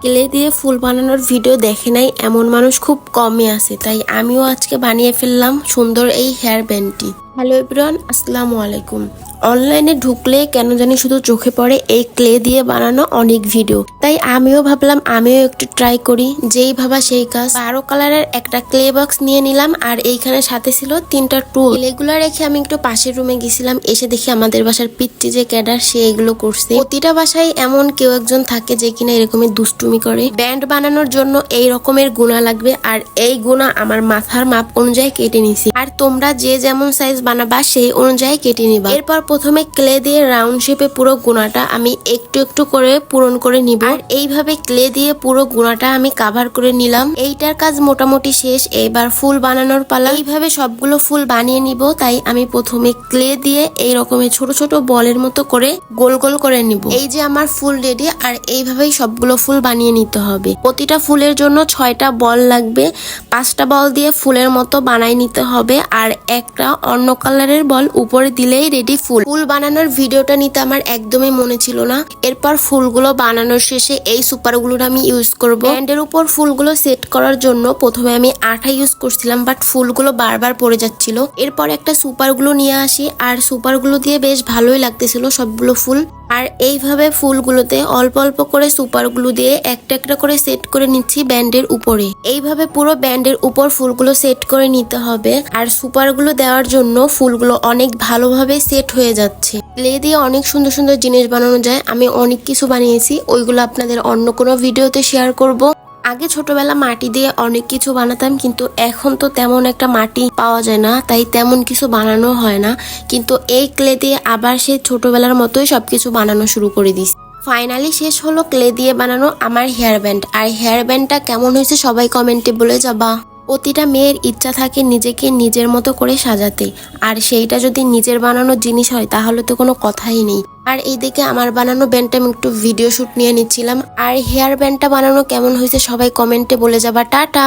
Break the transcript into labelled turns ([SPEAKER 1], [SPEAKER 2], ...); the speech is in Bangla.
[SPEAKER 1] ক্লে দিয়ে ফুল বানানোর ভিডিও দেখে নাই এমন মানুষ খুব কমই আছে, তাই আমিও আজকে বানিয়ে ফেললাম সুন্দর এই হেয়ার ব্যান্ডটি। হ্যালো এভরিওয়ান, আসসালামু আলাইকুম। অনলাইনে ঢুকলে কেন জানি শুধু চোখে পড়ে এই ক্লে দিয়ে বানানো অনেক ভিডিও, তাই আমিও ভাবলাম আমিও একটু ট্রাই করি। যেই ভাবা সেই কাজ। 12 কালারের একটা ক্লে বক্স নিয়ে নিলাম, আর এইখানে সাথে ছিল 3টা টুল। এগুলো রেখে আমি একটু পাশের রুমে গেছিলাম, এসে দেখি আমাদের বাসার পিচ্চি যে ক্যাডার সে এগুলো করছে। প্রতিটা বাসায় এমন কেউ একজন থাকে যে কিনা এরকমই দুষ্টুমি করে। ব্যান্ড বানানোর জন্য এই রকমের গুণা লাগবে, আর এই গুণা আমার মাথার মাপ অনুযায়ী কেটে নিছি। আর তোমরা যে যেমন সাইজ বানাবা সেই অনুযায়ী কেটে নিবা। এরপর প্রথমে ক্লে দিয়ে রাউন্ড শেপে পুরো গুণাটা আমি একটু একটু করে পূরণ করে নিব। আর এইভাবে ক্লে দিয়ে পুরো গুণাটা আমি কাভার করে নিলাম। এইটার কাজ মোটামুটি শেষ, এবার ফুল বানানোর পালা। এইভাবে সবগুলো ফুল বানিয়ে নিব, তাই আমি প্রথমে ক্লে দিয়ে এই রকমের ছোট ছোট বলের মতো করে গোল গোল করে নিব। এই যে আমার ফুল রেডি, আর এইভাবেই সবগুলো ফুল বানিয়ে নিতে হবে। প্রতিটা ফুলের জন্য 6টা বল লাগবে। 5টা বল দিয়ে ফুলের মতো বানাই নিতে হবে, আর একটা অন্য কালারের বল উপরে দিলেই রেডি ফুল। ফুল বানানোর ভিডিওটা নিতে আমার একদমই মনে ছিল না। এরপর ফুলগুলো বানানোর শেষে এই সুপারগুলো আমি ইউজ করব। ব্যান্ডের উপর ফুলগুলো সেট করার জন্য প্রথমে আমি আঠা ইউজ করছিলাম, বাট ফুলগুলো বারবার পড়ে যাচ্ছিল। এরপর একটা সুপারগুলো নিয়ে আসি, আর সুপারগুলো দিয়ে বেশ ভালোই লাগতেছিল সবগুলো ফুল। আর এইভাবে ফুলগুলোতে অল্প অল্প করে সুপারগুলো দিয়ে একটা একটা করে সেট করে নিচ্ছি ব্যান্ডের উপরে। এইভাবে পুরো ব্যান্ডের উপর ফুলগুলো সেট করে নিতে হবে। আর সুপারগুলো দেওয়ার জন্য ফুলগুলো অনেক ভালোভাবে সেট হয়ে যাচ্ছে। ক্লে দিয়ে অনেক সুন্দর সুন্দর জিনিস বানানো যায়। আমি অনেক কিছু বানিয়েছি, ওইগুলো আপনাদের অন্য কোনো ভিডিওতে শেয়ার করব। আগে ছোটবেলা মাটি দিয়ে অনেক কিছু বানাতাম, কিন্তু এখন তো তেমন একটা মাটি পাওয়া যায় না, তাই তেমন কিছু বানানো হয় না। কিন্তু এই ক্লে দিয়ে আবার সেই ছোটবেলার মতোই সবকিছু বানানো শুরু করে দিছি। ফাইনালি শেষ হলো ক্লে দিয়ে বানানো আমার হেয়ার ব্যান্ড। আর হেয়ার ব্যান্ডটা কেমন হয়েছে সবাই কমেন্টে বলে যাবা। প্রতিটা মেয়ের ইচ্ছা থাকে নিজেকে নিজের মতো করে সাজাতে, আর সেইটা যদি নিজের বানানো জিনিস হয় তাহলে তো কোনো কথাই নেই। আর এইদিকে আমার বানানো ব্যান্ডটা আমি একটু ভিডিও শুট নিয়ে নিচ্ছিলাম। আর হেয়ার ব্যান্ডটা বানানো কেমন হয়েছে সবাই কমেন্টে বলে যাবা। টাটা।